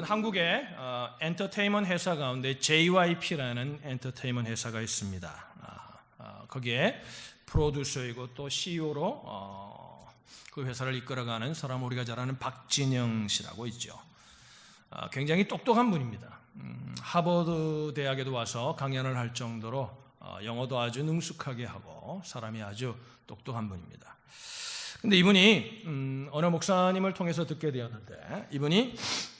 한국의 엔터테인먼트 회사 가운데 JYP라는 엔터테인먼트 회사가 있습니다. 거기에 프로듀서이고 또 CEO로 그 회사를 이끌어가는 사람, 우리가 잘 아는 박진영 씨라고 있죠. 굉장히 똑똑한 분입니다. 하버드 대학에도 와서 강연을 할 정도로 영어도 아주 능숙하게 하고 사람이 아주 똑똑한 분입니다. 근데 이분이 어느 목사님을 통해서 듣게 되었는데, 이분이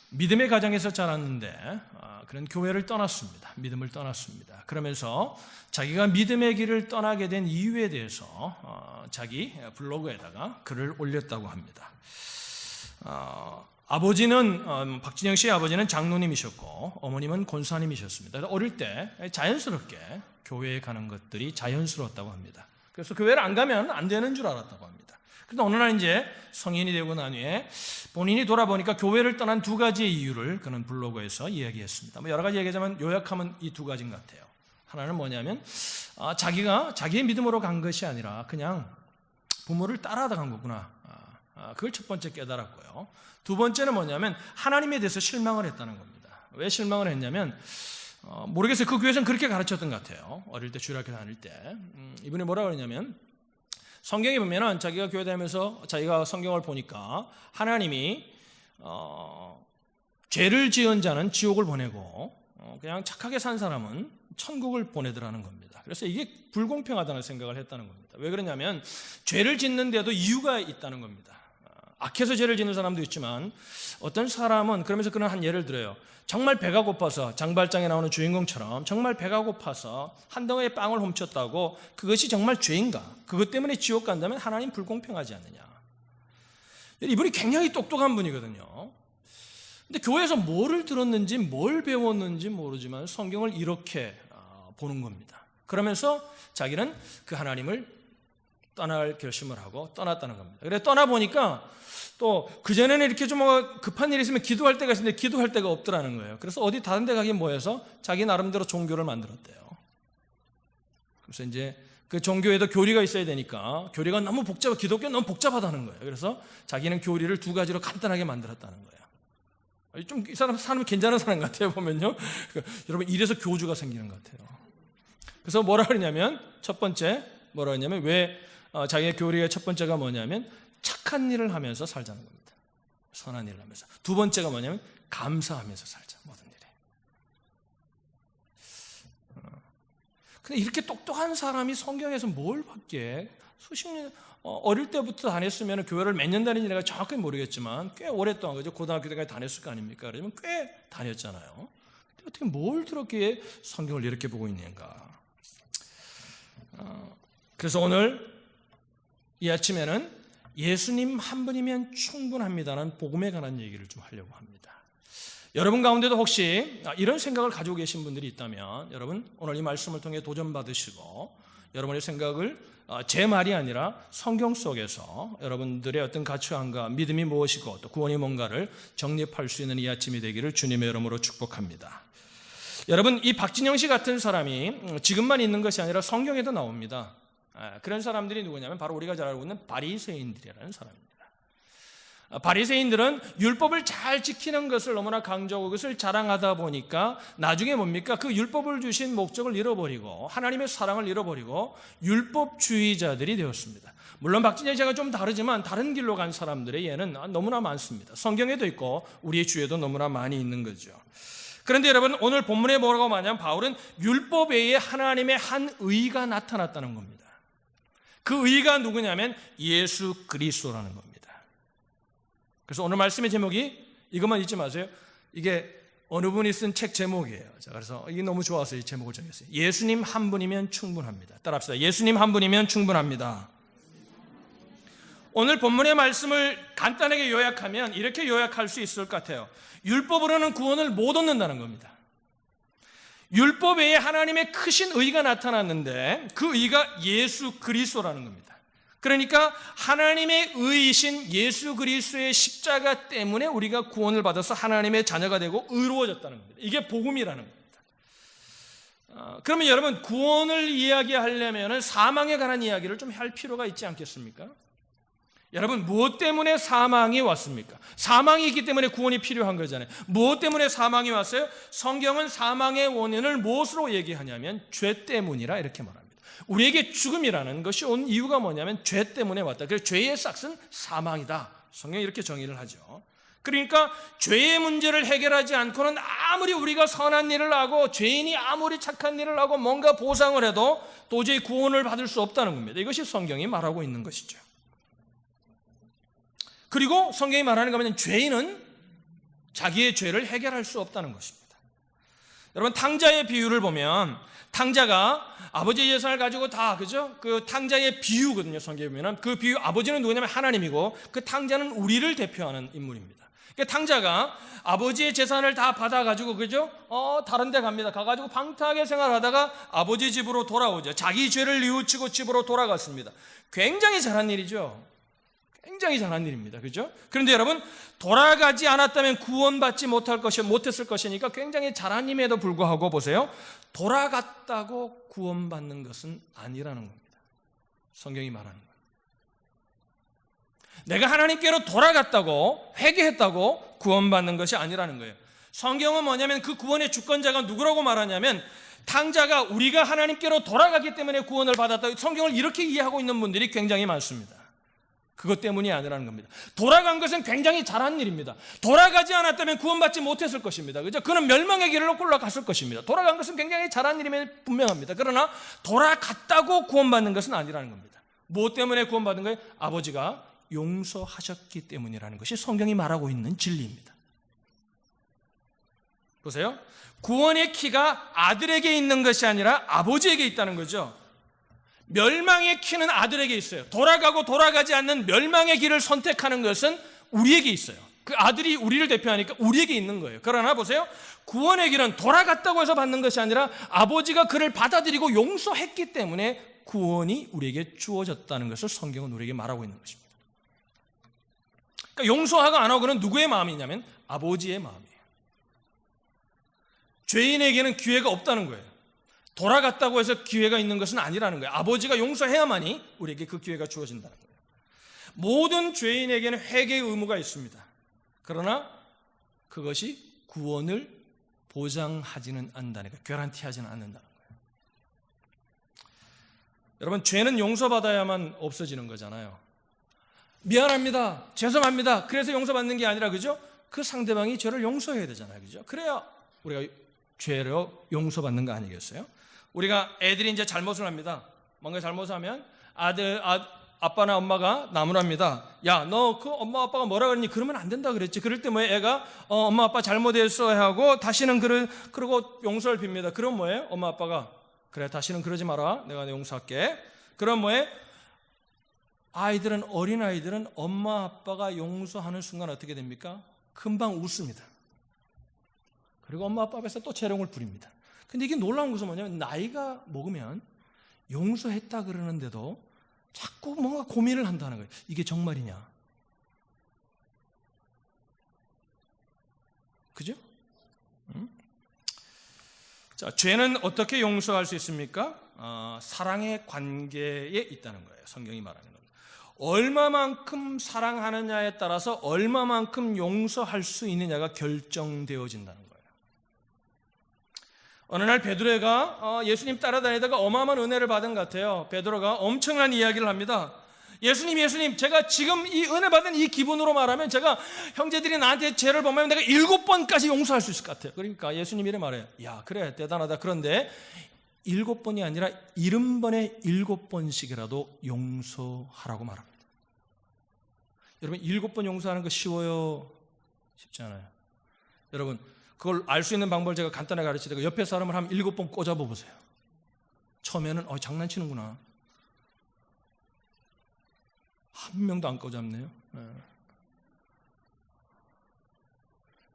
믿음의 가정에서 자랐는데 그런 교회를 떠났습니다. 믿음을 떠났습니다. 그러면서 자기가 믿음의 길을 떠나게 된 이유에 대해서 자기 블로그에다가 글을 올렸다고 합니다. 아버지는, 박진영 씨의 아버지는 장로님이셨고 어머님은 권사님이셨습니다. 어릴 때 자연스럽게 교회에 가는 것들이 자연스러웠다고 합니다. 그래서 교회를 안 가면 안 되는 줄 알았다고 합니다. 그런데 어느 날 이제 성인이 되고 난 후에 본인이 돌아보니까 교회를 떠난 두 가지의 이유를 그는 블로그에서 이야기했습니다. 여러 가지 얘기하자면 요약하면 이 두 가지인 것 같아요. 하나는 뭐냐면 자기가 자기의 믿음으로 간 것이 아니라 그냥 부모를 따라하다 간 거구나. 그걸 첫 번째 깨달았고요. 두 번째는 뭐냐면 하나님에 대해서 실망을 했다는 겁니다. 왜 실망을 했냐면 모르겠어요. 그 교회에서는 그렇게 가르쳤던 것 같아요. 어릴 때 주일학교 다닐 때 이분이 뭐라고 그러냐면, 성경에 보면은 자기가 교회 다니면서 자기가 성경을 보니까 하나님이 죄를 지은 자는 지옥을 보내고 그냥 착하게 산 사람은 천국을 보내더라는 겁니다. 그래서 이게 불공평하다는 생각을 했다는 겁니다. 왜 그러냐면 죄를 짓는데도 이유가 있다는 겁니다. 악해서 죄를 짓는 사람도 있지만 어떤 사람은, 그러면서 그런 한 예를 들어요. 정말 배가 고파서, 장발장에 나오는 주인공처럼 정말 배가 고파서 한 덩어리의 빵을 훔쳤다고 그것이 정말 죄인가? 그것 때문에 지옥 간다면 하나님 불공평하지 않느냐? 이분이 굉장히 똑똑한 분이거든요. 근데 교회에서 뭐를 들었는지 뭘 배웠는지 모르지만 성경을 이렇게 보는 겁니다. 그러면서 자기는 그 하나님을 떠날 결심을 하고 떠났다는 겁니다. 그래 떠나보니까 또 그전에는 이렇게 좀 급한 일이 있으면 기도할 때가 있는데 기도할 데가 없더라는 거예요. 그래서 어디 다른 데 가기 모여서 자기 나름대로 종교를 만들었대요. 그래서 이제 그 종교에도 교리가 있어야 되니까 교리가 너무 기독교는 너무 복잡하다는 거예요. 그래서 자기는 교리를 두 가지로 간단하게 만들었다는 거예요. 좀 이 사람 괜찮은 사람 같아요, 보면요. 여러분, 이래서 교주가 생기는 것 같아요. 그래서 뭐라 그러냐면, 첫 번째 뭐라 그러냐면, 왜 자기의 교리의 첫 번째가 뭐냐면 착한 일을 하면서 살자는 겁니다. 선한 일을 하면서. 두 번째가 뭐냐면 감사하면서 살자, 모든 일에. 근데 이렇게 똑똑한 사람이 성경에서 뭘 받게, 수십 년, 어릴 때부터 다녔으면, 교회를 몇 년 다니는지 내가 정확히 모르겠지만 꽤 오랫동안, 그죠? 고등학교 때까지 다녔을 거 아닙니까? 그러면 꽤 다녔잖아요. 근데 어떻게 뭘 들었기에 성경을 이렇게 보고 있는가? 그래서 오늘 이 아침에는 예수님 한 분이면 충분합니다라는 복음에 관한 얘기를 좀 하려고 합니다. 여러분 가운데도 혹시 이런 생각을 가지고 계신 분들이 있다면, 여러분 오늘 이 말씀을 통해 도전받으시고 여러분의 생각을 제 말이 아니라 성경 속에서 여러분들의 어떤 가치관과 믿음이 무엇이고 또 구원이 뭔가를 정립할 수 있는 이 아침이 되기를 주님의 이름으로 축복합니다. 여러분, 이 박진영 씨 같은 사람이 지금만 있는 것이 아니라 성경에도 나옵니다. 그런 사람들이 누구냐면 바로 우리가 잘 알고 있는 바리새인들이라는 사람입니다. 바리새인들은 율법을 잘 지키는 것을 너무나 강조하고 그것을 자랑하다 보니까 나중에 뭡니까? 그 율법을 주신 목적을 잃어버리고 하나님의 사랑을 잃어버리고 율법주의자들이 되었습니다. 물론 박진영 씨가 좀 다르지만 다른 길로 간 사람들의 예는 너무나 많습니다. 성경에도 있고 우리의 주위에도 너무나 많이 있는 거죠. 그런데 여러분, 오늘 본문에 뭐라고 말하냐면 바울은 율법 외에 하나님의 한 의가 나타났다는 겁니다. 그 의가 누구냐면 예수 그리스도라는 겁니다. 그래서 오늘 말씀의 제목이, 이것만 잊지 마세요. 이게 어느 분이 쓴 책 제목이에요. 자, 그래서 이게 너무 좋아서 이 제목을 정했어요. 예수님 한 분이면 충분합니다. 따라합시다. 예수님 한 분이면 충분합니다. 오늘 본문의 말씀을 간단하게 요약하면 이렇게 요약할 수 있을 것 같아요. 율법으로는 구원을 못 얻는다는 겁니다. 율법 외에 하나님의 크신 의가 나타났는데 그 의가 예수 그리스도라는 겁니다. 그러니까 하나님의 의이신 예수 그리스도의 십자가 때문에 우리가 구원을 받아서 하나님의 자녀가 되고 의로워졌다는 겁니다. 이게 복음이라는 겁니다. 그러면 여러분, 구원을 이야기하려면 사망에 관한 이야기를 좀 할 필요가 있지 않겠습니까? 여러분, 무엇 때문에 사망이 왔습니까? 사망이 있기 때문에 구원이 필요한 거잖아요. 무엇 때문에 사망이 왔어요? 성경은 사망의 원인을 무엇으로 얘기하냐면 죄 때문이라 이렇게 말합니다. 우리에게 죽음이라는 것이 온 이유가 뭐냐면 죄 때문에 왔다. 그래서 죄의 싹은 사망이다. 성경이 이렇게 정의를 하죠. 그러니까 죄의 문제를 해결하지 않고는 아무리 우리가 선한 일을 하고 죄인이 아무리 착한 일을 하고 뭔가 보상을 해도 도저히 구원을 받을 수 없다는 겁니다. 이것이 성경이 말하고 있는 것이죠. 그리고 성경이 말하는 거 뭐냐면 죄인은 자기의 죄를 해결할 수 없다는 것입니다. 여러분, 탕자의 비유를 보면 탕자가 아버지의 재산을 가지고 다, 그죠? 그 탕자의 비유거든요. 성경에 보면 그 비유, 아버지는 누구냐면 하나님이고 그 탕자는 우리를 대표하는 인물입니다. 그러니까 탕자가 아버지의 재산을 다 받아가지고, 그죠? 다른 데 갑니다. 가가지고 방탕하게 생활하다가 아버지 집으로 돌아오죠. 자기 죄를 뉘우치고 집으로 돌아갔습니다. 굉장히 잘한 일이죠. 굉장히 잘한 일입니다. 그죠? 그런데 여러분, 돌아가지 않았다면 구원받지 못했을 것이니까 굉장히 잘한 힘에도 불구하고 보세요. 돌아갔다고 구원받는 것은 아니라는 겁니다. 성경이 말하는 거예요. 내가 하나님께로 돌아갔다고, 회개했다고 구원받는 것이 아니라는 거예요. 성경은 뭐냐면 그 구원의 주권자가 누구라고 말하냐면 탕자가 우리가 하나님께로 돌아갔기 때문에 구원을 받았다. 성경을 이렇게 이해하고 있는 분들이 굉장히 많습니다. 그것 때문이 아니라는 겁니다. 돌아간 것은 굉장히 잘한 일입니다. 돌아가지 않았다면 구원받지 못했을 것입니다. 그죠? 그는 멸망의 길로 올라갔을 것입니다. 돌아간 것은 굉장히 잘한 일임에 분명합니다. 그러나 돌아갔다고 구원받는 것은 아니라는 겁니다. 무엇 때문에 구원받은 거예요? 아버지가 용서하셨기 때문이라는 것이 성경이 말하고 있는 진리입니다. 보세요. 구원의 키가 아들에게 있는 것이 아니라 아버지에게 있다는 거죠. 멸망의 키는 아들에게 있어요. 돌아가고 돌아가지 않는 멸망의 길을 선택하는 것은 우리에게 있어요. 그 아들이 우리를 대표하니까 우리에게 있는 거예요. 그러나 보세요. 구원의 길은 돌아갔다고 해서 받는 것이 아니라 아버지가 그를 받아들이고 용서했기 때문에 구원이 우리에게 주어졌다는 것을 성경은 우리에게 말하고 있는 것입니다. 그러니까 용서하고 안 하고는 누구의 마음이냐면 아버지의 마음이에요. 죄인에게는 기회가 없다는 거예요. 돌아갔다고 해서 기회가 있는 것은 아니라는 거예요. 아버지가 용서해야만이 우리에게 그 기회가 주어진다는 거예요. 모든 죄인에게는 회개의 의무가 있습니다. 그러나 그것이 구원을 보장하지는 않는다는 거예요. 개런티하지는 않는다는 거예요. 여러분, 죄는 용서받아야만 없어지는 거잖아요. 미안합니다, 죄송합니다, 그래서 용서받는 게 아니라, 그죠? 그 상대방이 죄를 용서해야 되잖아요. 그죠? 그래야 우리가 죄로 용서받는 거 아니겠어요? 우리가 애들이 이제 잘못을 합니다. 뭔가 잘못을 하면 아빠나 엄마가 나무랍니다. 야, 너 그 엄마 아빠가 뭐라 그랬니? 그러면 안 된다 그랬지. 그럴 때 뭐예요? 애가 엄마 아빠 잘못했어 하고 다시는 그러고 용서를 빕니다. 그럼 뭐예요? 엄마 아빠가 그래, 다시는 그러지 마라, 내가 용서할게. 그럼 뭐예요? 어린 아이들은 엄마 아빠가 용서하는 순간 어떻게 됩니까? 금방 웃습니다. 그리고 엄마 아빠 앞에서 또 재롱을 부립니다. 근데 이게 놀라운 것은 뭐냐면 나이가 먹으면 용서했다 그러는데도 자꾸 뭔가 고민을 한다는 거예요. 이게 정말이냐? 그죠? 자, 죄는 어떻게 용서할 수 있습니까? 사랑의 관계에 있다는 거예요. 성경이 말하는 겁니다. 얼마만큼 사랑하느냐에 따라서 얼마만큼 용서할 수 있느냐가 결정되어진다는 거예요. 어느 날 베드로가 예수님 따라다니다가 어마어마한 은혜를 받은 것 같아요. 베드로가 엄청난 이야기를 합니다. 예수님, 제가 지금 이 은혜 받은 이 기분으로 말하면 제가 형제들이 나한테 죄를 범하면 내가 7번까지 용서할 수 있을 것 같아요. 그러니까 예수님이 이래 말해요. 야, 그래, 대단하다. 그런데 7번이 아니라 70번에 7번씩이라도 용서하라고 말합니다. 여러분, 7번 용서하는 거 쉬워요? 쉽지 않아요. 여러분, 그걸 알 수 있는 방법을 제가 간단하게 가르치다가 옆에 사람을 한 7번 꽂아봐 보세요. 처음에는 장난치는구나. 한 명도 안 꽂았네요.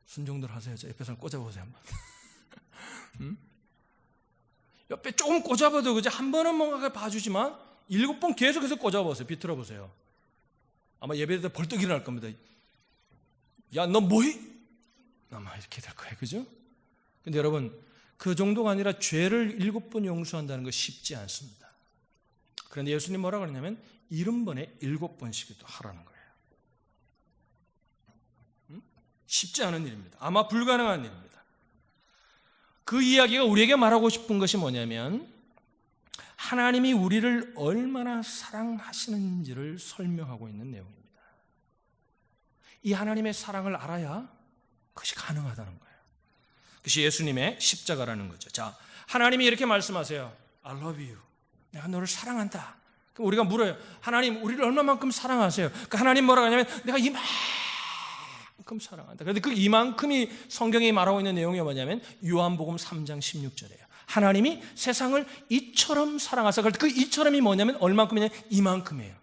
순종들 하세요. 저 옆에 사람 꽂아보세요 한번. 옆에 조금 꽂아봐도 그죠? 한 번은 뭔가 봐주지만 7번 계속해서 꽂아보세요. 비틀어보세요. 아마 예배 때 벌떡 일어날 겁니다. 야, 너 뭐해? 아마 이렇게 될 거예요. 그죠? 근데 여러분, 그 정도가 아니라 죄를 7번 용서한다는 거 쉽지 않습니다. 그런데 예수님 뭐라 그러냐면 70번에 7번씩도 하라는 거예요. 쉽지 않은 일입니다. 아마 불가능한 일입니다. 그 이야기가 우리에게 말하고 싶은 것이 뭐냐면 하나님이 우리를 얼마나 사랑하시는지를 설명하고 있는 내용입니다. 이 하나님의 사랑을 알아야 그것이 가능하다는 거예요. 그것이 예수님의 십자가라는 거죠. 자, 하나님이 이렇게 말씀하세요. I love you. 내가 너를 사랑한다. 그럼 우리가 물어요. 하나님, 우리를 얼마만큼 사랑하세요? 그러니까 하나님 뭐라고 하냐면 내가 이만큼 사랑한다. 그런데 그 이만큼이 성경이 말하고 있는 내용이 뭐냐면 요한복음 3장 16절이에요. 하나님이 세상을 이처럼 사랑하사. 그 이처럼이 뭐냐면 얼만큼이냐? 이만큼이에요.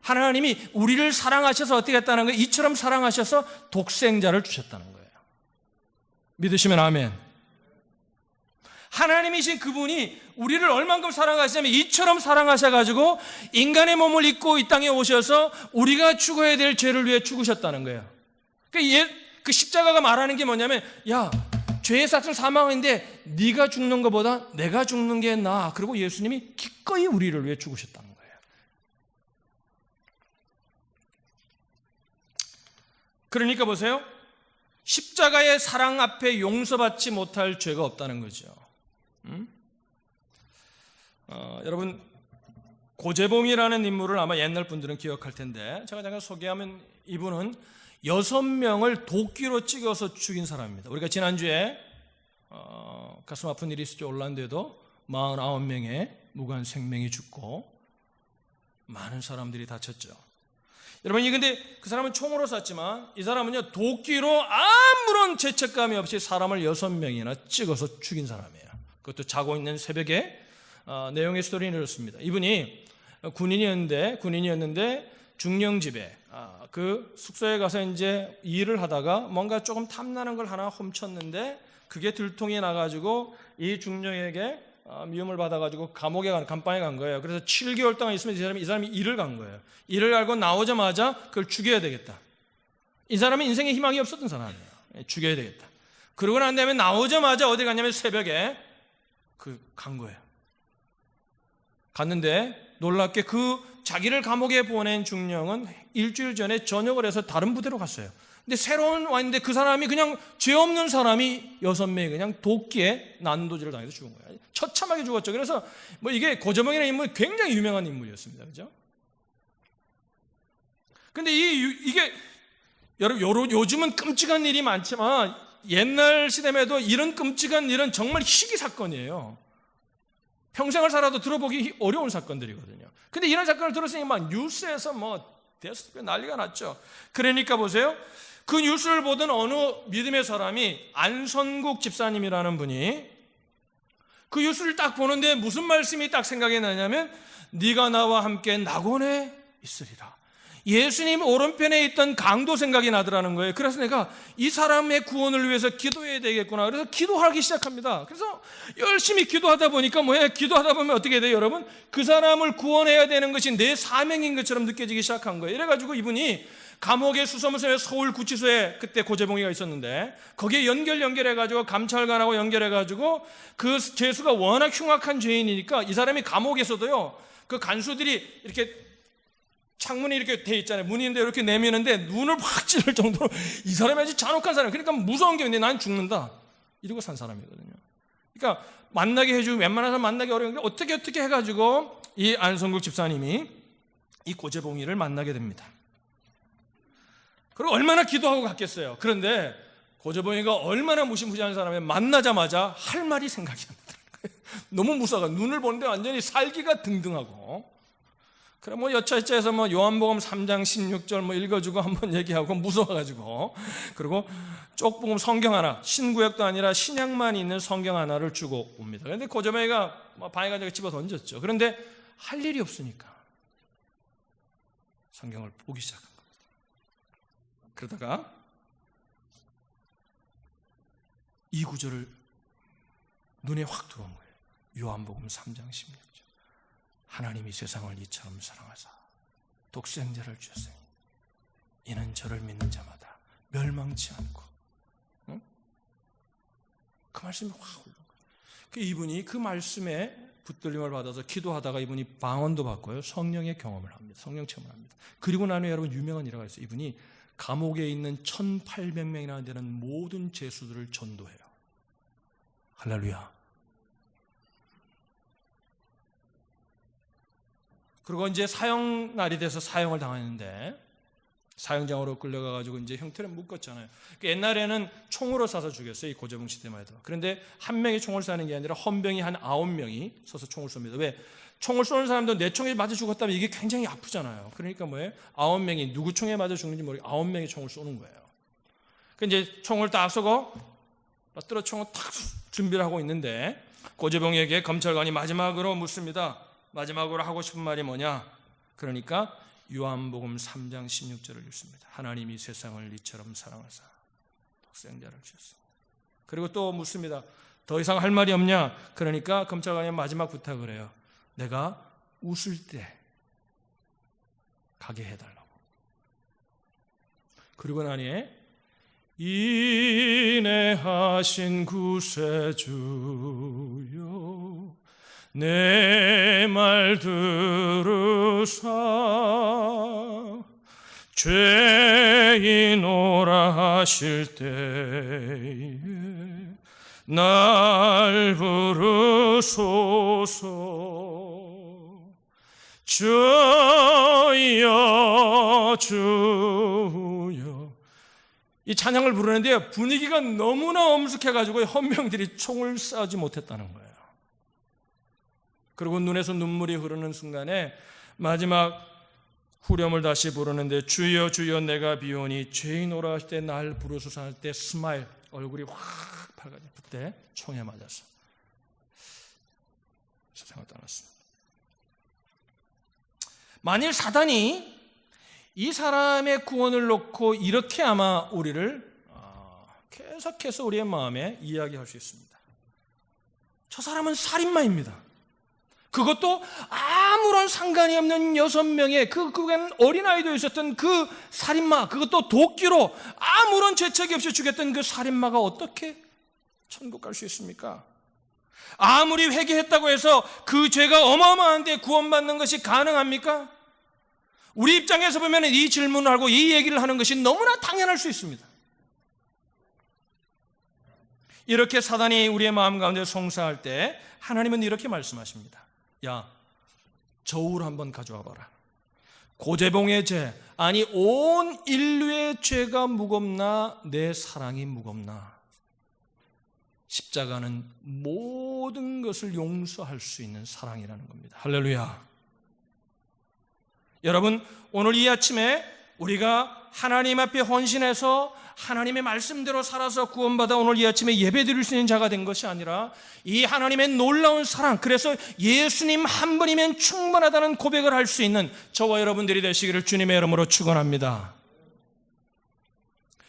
하나님이 우리를 사랑하셔서 어떻게 했다는 거예요? 이처럼 사랑하셔서 독생자를 주셨다는 거예요. 믿으시면 아멘. 하나님이신 그분이 우리를 얼만큼 사랑하시냐면 이처럼 사랑하셔가지고 인간의 몸을 입고 이 땅에 오셔서 우리가 죽어야 될 죄를 위해 죽으셨다는 거예요. 그 십자가가 말하는 게 뭐냐면 야, 죄의 삭은 사망인데 네가 죽는 것보다 내가 죽는 게 나아. 그리고 예수님이 기꺼이 우리를 위해 죽으셨다는 거예요. 그러니까 보세요. 십자가의 사랑 앞에 용서받지 못할 죄가 없다는 거죠. 여러분 고재봉이라는 인물을 아마 옛날 분들은 기억할 텐데 제가 잠깐 소개하면 이분은 6명을 도끼로 찍어서 죽인 사람입니다. 우리가 지난주에 가슴 아픈 일이 있었죠. 올란도에도 49명의 무관 생명이 죽고 많은 사람들이 다쳤죠. 여러분, 근데 그 사람은 총으로 쐈지만 이 사람은요 도끼로 아무런 죄책감이 없이 사람을 6명이나 찍어서 죽인 사람이에요. 그것도 자고 있는 새벽에. 내용의 스토리는 이렇습니다. 이분이 군인이었는데 중령집에 그 숙소에 가서 이제 일을 하다가 뭔가 조금 탐나는 걸 하나 훔쳤는데 그게 들통이 나가지고 이 중령에게 미움을 받아가지고 감방에 간 거예요. 그래서 7개월 동안 있으면 이 사람이 일을 간 거예요. 일을 알고 나오자마자 그걸 죽여야 되겠다. 이 사람은 인생에 희망이 없었던 사람이에요. 죽여야 되겠다. 그러고 난 다음에 나오자마자 어디 갔냐면 새벽에 간 거예요. 갔는데 놀랍게 자기를 감옥에 보낸 중령은 일주일 전에 전역을 해서 다른 부대로 갔어요. 근데 새로운 와 있는데 그 사람이 그냥 죄 없는 사람이 6명이 그냥 도끼에 난도질을 당해서 죽은 거예요. 처참하게 죽었죠. 그래서 이게 고재봉이라는 인물이 굉장히 유명한 인물이었습니다. 그죠? 근데 이게 여러분 요즘은 끔찍한 일이 많지만 옛날 시대에도 이런 끔찍한 일은 정말 희귀 사건이에요. 평생을 살아도 들어보기 어려운 사건들이거든요. 근데 이런 사건을 들었으니 막 뉴스에서 난리가 났죠. 그러니까 보세요. 그 뉴스를 보던 어느 믿음의 사람이 안선국 집사님이라는 분이 그 뉴스를 딱 보는데 무슨 말씀이 딱 생각이 나냐면 네가 나와 함께 낙원에 있으리라. 예수님 오른편에 있던 강도 생각이 나더라는 거예요. 그래서 내가 이 사람의 구원을 위해서 기도해야 되겠구나. 그래서 기도하기 시작합니다. 그래서 열심히 기도하다 보니까 기도하다 보면 어떻게 돼요, 여러분? 그 사람을 구원해야 되는 것이 내 사명인 것처럼 느껴지기 시작한 거예요. 이래가지고 이분이 감옥의 수소문서에 서울구치소에 그때 고재봉이가 있었는데 거기에 연결해가지고 감찰관하고 연결해가지고 그 죄수가 워낙 흉악한 죄인이니까 이 사람이 감옥에서도요 그 간수들이 이렇게 창문이 이렇게 돼 있잖아요. 문이 있는데 이렇게 내미는데 눈을 확 찌를 정도로 이 사람이 아주 잔혹한 사람. 그러니까 무서운 게 있는데 난 죽는다. 이러고 산 사람이거든요. 그러니까 만나게 해주고 웬만해서 만나기 어려운 게 어떻게 해가지고 이 안성국 집사님이 이 고재봉이를 만나게 됩니다. 그리고 얼마나 기도하고 갔겠어요. 그런데 고재봉이가 얼마나 무시무시한 사람이면 만나자마자 할 말이 생각이 안 나요. 너무 무서워. 눈을 보는데 완전히 살기가 등등하고. 그럼 여차여차해서 요한복음 3장 16절 읽어주고 한번 얘기하고 무서워가지고 그리고 쪽복음 성경 하나, 신구약도 아니라 신약만 있는 성경 하나를 주고 옵니다. 그런데 고재봉이가 방에 가지고 집어 던졌죠. 그런데 할 일이 없으니까 성경을 보기 시작한 겁니다. 그러다가 이 구절을 눈에 확 들어온 거예요. 요한복음 3장 16절. 하나님이 세상을 이처럼 사랑하사 독생자를 주셨으니 이는 저를 믿는 자마다 멸망치 않고. 그 말씀이 확 올라온 거예요. 이분이 그 말씀에 붙들림을 받아서 기도하다가 이분이 방언도 받고요, 성령의 경험을 합니다. 성령 체험을 합니다. 그리고 나면 여러분 유명한 일화가 있어요. 이분이 감옥에 있는 1800명이나 되는 모든 죄수들을 전도해요. 할렐루야. 그리고 이제 사형 날이 돼서 사형을 당했는데 사형장으로 끌려가가지고 이제 형태를 묶었잖아요. 옛날에는 총으로 쏴서 죽였어요. 이 고재봉 시대만 해도. 그런데 한 명이 총을 쏘는 게 아니라 헌병이 한 9명이 서서 총을 쏩니다. 왜? 총을 쏘는 사람도 내 총에 맞아 죽었다면 이게 굉장히 아프잖아요. 그러니까 뭐예요? 9명이 누구 총에 맞아 죽는지 모르게 9명이 총을 쏘는 거예요. 그 이제 총을 딱 쏘고 맞들어 총을 탁 준비를 하고 있는데 고재봉에게 검찰관이 마지막으로 묻습니다. 마지막으로 하고 싶은 말이 뭐냐? 그러니까 요한복음 3장 16절을 읽습니다. 하나님이 세상을 이처럼 사랑하사 독생자를 주셨어. 그리고 또 묻습니다. 더 이상 할 말이 없냐? 그러니까 검찰관이 마지막 부탁을 해요. 내가 웃을 때 가게 해달라고. 그리고 나니 인내하신 구세주여 내 말 들으사 죄인오라 하실 때에 날 부르소서. 주여 주여. 이 찬양을 부르는데 분위기가 너무나 엄숙해가지고 헌병들이 총을 쏴지 못했다는 거예요. 그리고 눈에서 눈물이 흐르는 순간에 마지막 후렴을 다시 부르는데 주여 주여 내가 비오니 죄인오라 할 때 날 부르소서 할 때 스마일, 얼굴이 확 밝아져. 그때 총에 맞아서 세상을 떠났습니다. 만일 사단이 이 사람의 구원을 놓고 이렇게 아마 우리를 계속해서 우리의 마음에 이야기할 수 있습니다. 저 사람은 살인마입니다. 그것도 아무런 상관이 없는 6명의 그간 어린아이도 있었던 그 살인마, 그것도 도끼로 아무런 죄책이 없이 죽였던 그 살인마가 어떻게 천국 갈 수 있습니까? 아무리 회개했다고 해서 그 죄가 어마어마한데 구원받는 것이 가능합니까? 우리 입장에서 보면 이 질문을 하고 이 얘기를 하는 것이 너무나 당연할 수 있습니다. 이렇게 사단이 우리의 마음 가운데 송사할 때 하나님은 이렇게 말씀하십니다. 야, 저울 한번 가져와 봐라. 고재봉의 죄, 아니 온 인류의 죄가 무겁나 내 사랑이 무겁나. 십자가는 모든 것을 용서할 수 있는 사랑이라는 겁니다. 할렐루야. 여러분, 오늘 이 아침에 우리가 하나님 앞에 헌신해서 하나님의 말씀대로 살아서 구원받아 오늘 이 아침에 예배드릴 수 있는 자가 된 것이 아니라 이 하나님의 놀라운 사랑, 그래서 예수님 한 분이면 충분하다는 고백을 할 수 있는 저와 여러분들이 되시기를 주님의 이름으로 축원합니다.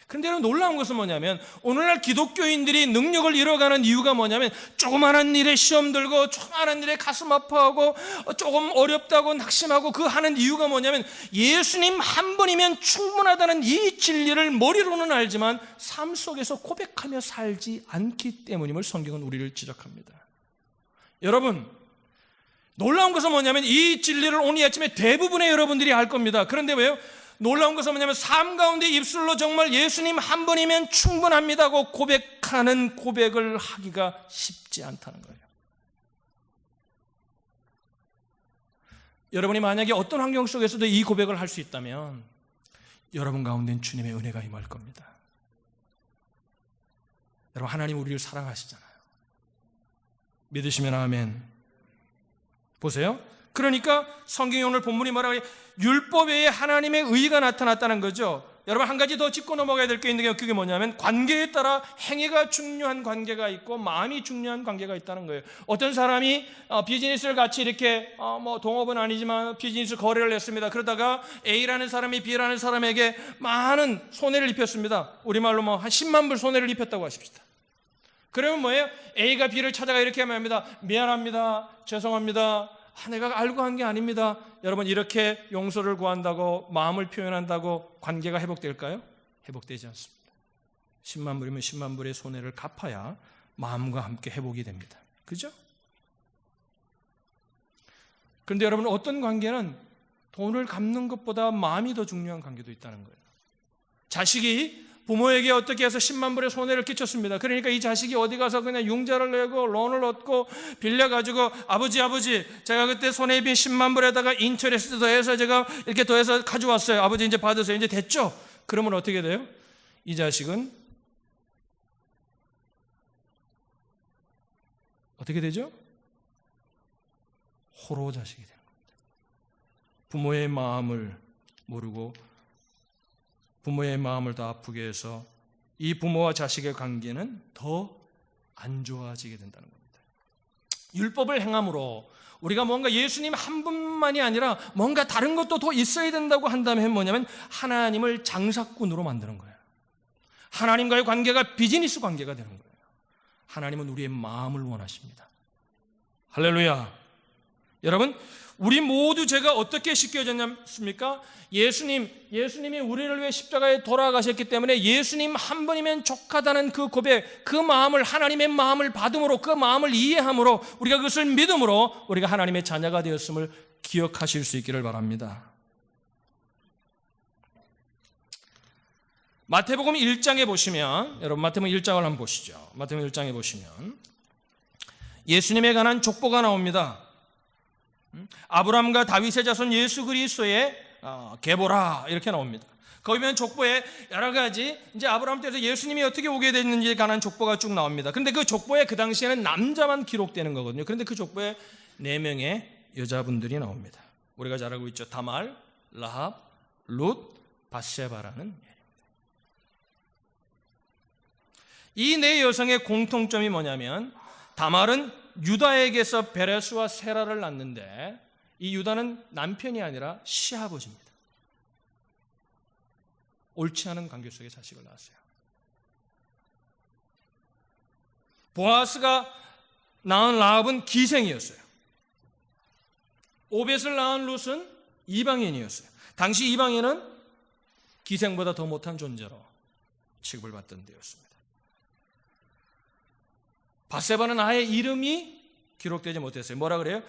그런데 여러분, 놀라운 것은 뭐냐면 오늘날 기독교인들이 능력을 잃어가는 이유가 뭐냐면 조그마한 일에 시험 들고 조그마한 일에 가슴 아파하고 조금 어렵다고 낙심하고 그 하는 이유가 뭐냐면 예수님 한 분이면 충분하다는 이 진리를 머리로는 알지만 삶 속에서 고백하며 살지 않기 때문임을 성경은 우리를 지적합니다. 여러분, 놀라운 것은 뭐냐면 이 진리를 오늘 아침에 대부분의 여러분들이 알 겁니다. 그런데 왜요? 놀라운 것은 뭐냐면 삶 가운데 입술로 정말 예수님 한 분이면 충분합니다고 고백하는 고백을 하기가 쉽지 않다는 거예요. 여러분이 만약에 어떤 환경 속에서도 이 고백을 할 수 있다면 여러분 가운데는 주님의 은혜가 임할 겁니다. 여러분, 하나님 우리를 사랑하시잖아요. 믿으시면 아멘. 보세요. 그러니까 성경이 오늘 본문이 뭐라고 해요? 율법 외에 하나님의 의가 나타났다는 거죠. 여러분, 한 가지 더 짚고 넘어가야 될 게 있는 게 그게 뭐냐면 관계에 따라 행위가 중요한 관계가 있고 마음이 중요한 관계가 있다는 거예요. 어떤 사람이 비즈니스를 같이 이렇게 동업은 아니지만 비즈니스 거래를 했습니다. 그러다가 A라는 사람이 B라는 사람에게 많은 손해를 입혔습니다. 우리말로 한 10만 불 손해를 입혔다고 하십시다. 그러면 뭐예요? A가 B를 찾아가 이렇게 말합니다. 미안합니다. 죄송합니다. 내가 알고 한 게 아닙니다. 여러분, 이렇게 용서를 구한다고 마음을 표현한다고 관계가 회복될까요? 회복되지 않습니다. 10만 불이면 10만 불의 손해를 갚아야 마음과 함께 회복이 됩니다. 그죠? 그런데 여러분, 어떤 관계는 돈을 갚는 것보다 마음이 더 중요한 관계도 있다는 거예요. 자식이 부모에게 어떻게 해서 10만 불의 손해를 끼쳤습니다. 그러니까 이 자식이 어디 가서 그냥 융자를 내고 론을 얻고 빌려가지고 아버지 제가 그때 손해비 10만 불에다가 인터레스트 더해서 제가 이렇게 더해서 가져왔어요. 아버지 이제 받으세요. 이제 됐죠? 그러면 어떻게 돼요? 이 자식은 어떻게 되죠? 호로 자식이 되는 겁니다. 부모의 마음을 모르고 부모의 마음을 더 아프게 해서 이 부모와 자식의 관계는 더 안 좋아지게 된다는 겁니다. 율법을 행함으로 우리가 뭔가 예수님 한 분만이 아니라 뭔가 다른 것도 더 있어야 된다고 한다면 뭐냐면 하나님을 장사꾼으로 만드는 거예요. 하나님과의 관계가 비즈니스 관계가 되는 거예요. 하나님은 우리의 마음을 원하십니다. 할렐루야. 여러분, 우리 모두 죄가 어떻게 씻겨졌습니까? 예수님이 우리를 위해 십자가에 돌아가셨기 때문에 예수님 한 분이면 족하다는 그 고백, 그 마음을, 하나님의 마음을 받음으로, 그 마음을 이해함으로, 우리가 그것을 믿음으로 우리가 하나님의 자녀가 되었음을 기억하실 수 있기를 바랍니다. 마태복음 1장에 보시면, 여러분 마태복음 1장을 한번 보시죠. 마태복음 1장에 보시면 예수님에 관한 족보가 나옵니다. 아브라함과 다윗의 자손 예수 그리스도의 계보라 이렇게 나옵니다. 거기 보면 족보에 여러 가지 이제 아브라함 때에서 예수님이 어떻게 오게 됐는지에 관한 족보가 쭉 나옵니다. 그런데 그 족보에 그 당시에는 남자만 기록되는 거거든요. 그런데 그 족보에 4명의 여자분들이 나옵니다. 우리가 잘 알고 있죠. 다말, 라합, 룻, 밧세바라는 이 4여성의 공통점이 뭐냐면 다말은 유다에게서 베레스와 세라를 낳는데 이 유다는 남편이 아니라 시아버지입니다. 옳지 않은 관계 속에 자식을 낳았어요. 보아스가 낳은 라합은 기생이었어요. 오벳을 낳은 룻은 이방인이었어요. 당시 이방인은 기생보다 더 못한 존재로 취급을 받던 데였습니다. 밧세바는 아예 이름이 기록되지 못했어요. 뭐라 그래요?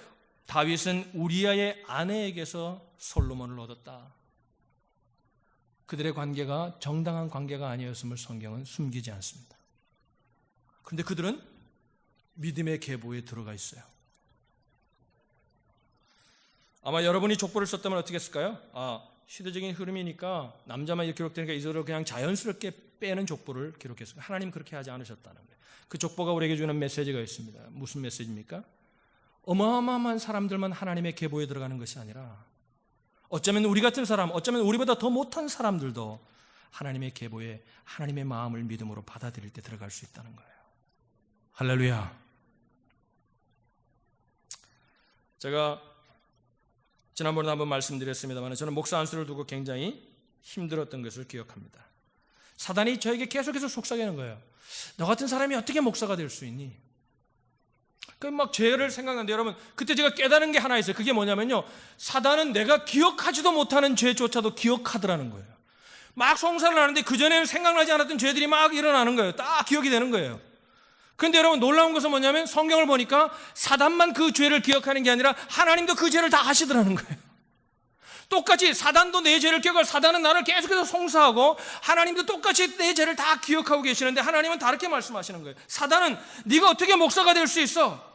다윗은 우리아의 아내에게서 솔로몬을 얻었다. 그들의 관계가 정당한 관계가 아니었음을 성경은 숨기지 않습니다. 그런데 그들은 믿음의 계보에 들어가 있어요. 아마 여러분이 족보를 썼다면 어떻게 했을까요? 시대적인 흐름이니까 남자만 이렇게 기록되니까 이들을 그냥 자연스럽게 빼는 족보를 기록했습니다. 하나님 그렇게 하지 않으셨다는 거예요. 그 족보가 우리에게 주는 메시지가 있습니다. 무슨 메시지입니까? 어마어마한 사람들만 하나님의 계보에 들어가는 것이 아니라 어쩌면 우리 같은 사람, 어쩌면 우리보다 더 못한 사람들도 하나님의 계보에 하나님의 마음을 믿음으로 받아들일 때 들어갈 수 있다는 거예요. 할렐루야. 제가 지난번에 한번 말씀드렸습니다만 저는 목사 안수를 두고 굉장히 힘들었던 것을 기억합니다. 사단이 저에게 계속해서 속삭이는 거예요. 너 같은 사람이 어떻게 목사가 될 수 있니? 막 죄를 생각하는데 여러분 그때 제가 깨달은 게 하나 있어요. 그게 뭐냐면요, 사단은 내가 기억하지도 못하는 죄조차도 기억하더라는 거예요. 막 송사를 하는데 그전에는 생각나지 않았던 죄들이 막 일어나는 거예요. 딱 기억이 되는 거예요. 그런데 여러분 놀라운 것은 뭐냐면 성경을 보니까 사단만 그 죄를 기억하는 게 아니라 하나님도 그 죄를 다 하시더라는 거예요. 똑같이 사단도 내 죄를 기억하고 사단은 나를 계속해서 송사하고 하나님도 똑같이 내 죄를 다 기억하고 계시는데 하나님은 다르게 말씀하시는 거예요. 사단은 네가 어떻게 목사가 될 수 있어?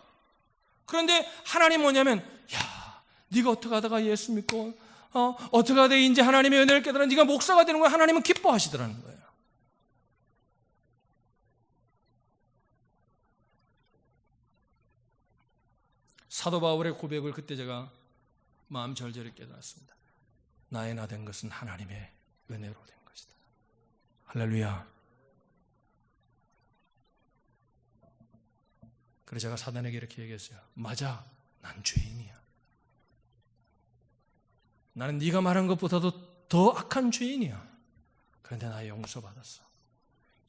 그런데 하나님 뭐냐면 네가 어떻게 하다가 예수 믿고 어떻게 하다가 이제 하나님의 은혜를 깨달아 네가 목사가 되는 거야. 하나님은 기뻐하시더라는 거예요. 사도 바울의 고백을 그때 제가 마음 절절히 깨달았습니다. 나의 나 된 것은 하나님의 은혜로 된 것이다. 할렐루야. 그래서 제가 사단에게 이렇게 얘기했어요. 맞아, 난 죄인이야. 나는 네가 말한 것보다도 더 악한 죄인이야. 그런데 나 용서받았어.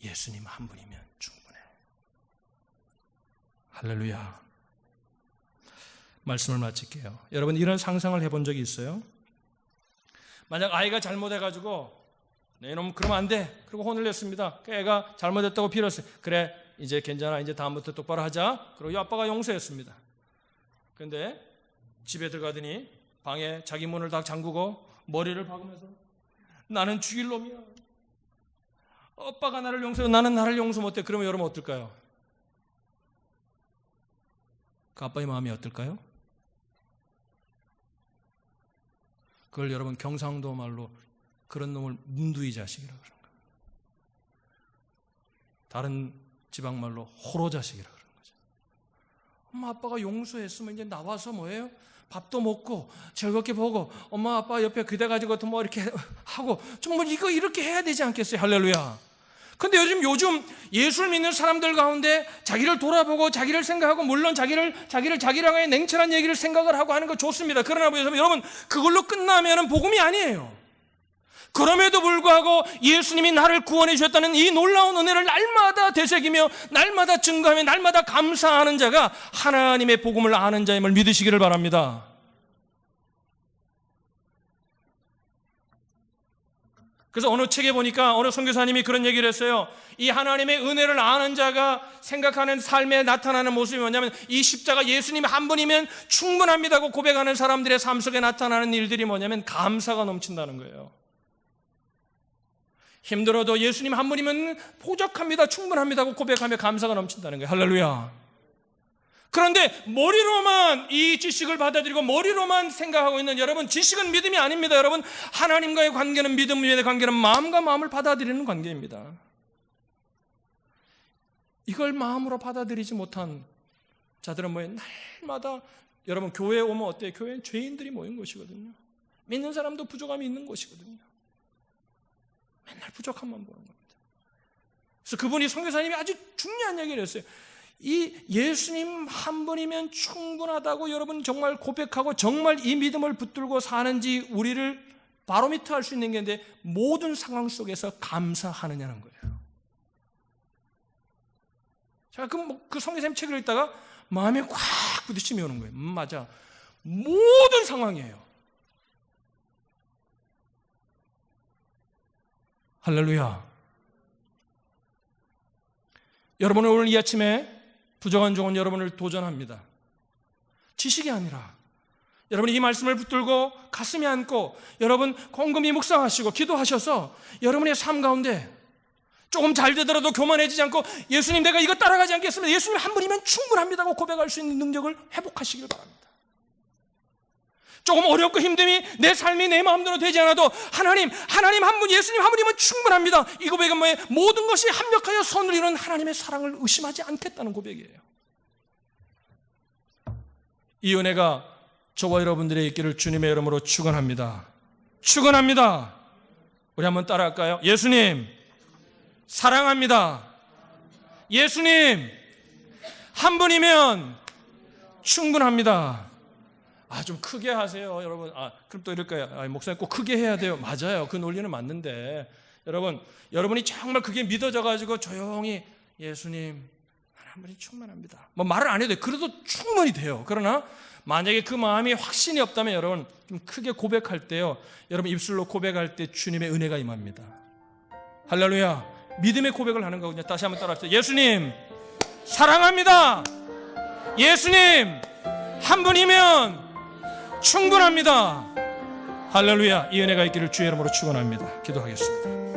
예수님 한 분이면 충분해. 할렐루야. 말씀을 마칠게요. 여러분 이런 상상을 해본 적이 있어요? 만약 아이가 잘못해가지고 이놈 그러면 안 돼. 그리고 혼을 냈습니다. 그 애가 잘못했다고 빌었어요. 그래 이제 괜찮아. 이제 다음부터 똑바로 하자. 그리고 아빠가 용서했습니다. 그런데 집에 들어가더니 방에 자기 문을 다 잠그고 머리를 박으면서 나는 죽일 놈이야. 오빠가 나를 용서해, 나는 나를 용서 못해. 그러면 여러분 어떨까요? 그 아빠의 마음이 어떨까요? 그걸 여러분 경상도 말로 그런 놈을 문두이 자식이라고 그러는 거예요. 다른 지방 말로 호로 자식이라고 그러는 거죠. 엄마 아빠가 용서했으면 이제 나와서 뭐예요? 밥도 먹고 즐겁게 보고 엄마 아빠 옆에 기대가지고 뭐 이렇게 하고 정말 이거 이렇게 해야 되지 않겠어요? 할렐루야. 근데 요즘 예수를 믿는 사람들 가운데 자기를 돌아보고 자기를 생각하고, 물론 자기를 자기랑의 냉철한 얘기를 생각을 하고 하는 거 좋습니다. 그러나 여러분, 그걸로 끝나면은 복음이 아니에요. 그럼에도 불구하고 예수님이 나를 구원해 주셨다는 이 놀라운 은혜를 날마다 되새기며 날마다 증거하며 날마다 감사하는 자가 하나님의 복음을 아는 자임을 믿으시기를 바랍니다. 그래서 어느 책에 보니까 어느 선교사님이 그런 얘기를 했어요. 이 하나님의 은혜를 아는 자가 생각하는 삶에 나타나는 모습이 뭐냐면, 이 십자가 예수님 한 분이면 충분합니다고 고백하는 사람들의 삶 속에 나타나는 일들이 뭐냐면 감사가 넘친다는 거예요. 힘들어도 예수님 한 분이면 포적합니다, 충분합니다고 고백하며 감사가 넘친다는 거예요. 할렐루야. 그런데 머리로만 이 지식을 받아들이고 머리로만 생각하고 있는 여러분, 지식은 믿음이 아닙니다. 여러분, 하나님과의 관계는, 믿음의 관계는 마음과 마음을 받아들이는 관계입니다. 이걸 마음으로 받아들이지 못한 자들은 뭐예요? 날마다 여러분 교회에 오면 어때요? 교회는 죄인들이 모인 곳이거든요. 믿는 사람도 부족함이 있는 곳이거든요. 맨날 부족함만 보는 겁니다. 그래서 그분이 선교사님이 아주 중요한 얘기를 했어요. 이 예수님 한 분이면 충분하다고 여러분 정말 고백하고 정말 이 믿음을 붙들고 사는지 우리를 바로미터 할 수 있는 게 있는데, 모든 상황 속에서 감사하느냐는 거예요. 제가 그 선교사님 책을 읽다가 마음에 꽉 부딪힘이 오는 거예요. 맞아. 모든 상황이에요. 할렐루야. 여러분은 오늘 이 아침에 부족한 종은 여러분을 도전합니다. 지식이 아니라 여러분이 이 말씀을 붙들고 가슴에 안고 여러분 곰곰이 묵상하시고 기도하셔서 여러분의 삶 가운데 조금 잘 되더라도 교만해지지 않고, 예수님 내가 이거 따라가지 않겠습니다, 예수님 한 분이면 충분합니다고 고백할 수 있는 능력을 회복하시길 바랍니다. 조금 어렵고 힘듦이 내 삶이 내 마음대로 되지 않아도 하나님 한 분, 예수님 한 분이면 충분합니다, 이 고백은 뭐예요? 모든 것이 합력하여 선을 이루는 하나님의 사랑을 의심하지 않겠다는 고백이에요. 이 은혜가 저와 여러분들의 있기를 주님의 이름으로 축원합니다. 축원합니다. 우리 한번 따라할까요? 예수님 사랑합니다. 예수님 한 분이면 충분합니다. 좀 크게 하세요, 여러분. 그럼 또 이럴까요? 목사님 꼭 크게 해야 돼요. 맞아요. 그 논리는 맞는데, 여러분이 정말 그게 믿어져가지고 조용히 예수님 한 분이 충분합니다, 뭐 말을 안 해도 돼요. 그래도 충분히 돼요. 그러나 만약에 그 마음이 확신이 없다면 여러분 좀 크게 고백할 때요, 여러분 입술로 고백할 때 주님의 은혜가 임합니다. 할렐루야. 믿음의 고백을 하는 거거든요. 다시 한번 따라합시다. 예수님 사랑합니다. 예수님 한 분이면 충분합니다. 할렐루야. 이 은혜가 있기를 주의 이름으로 축원합니다. 기도하겠습니다.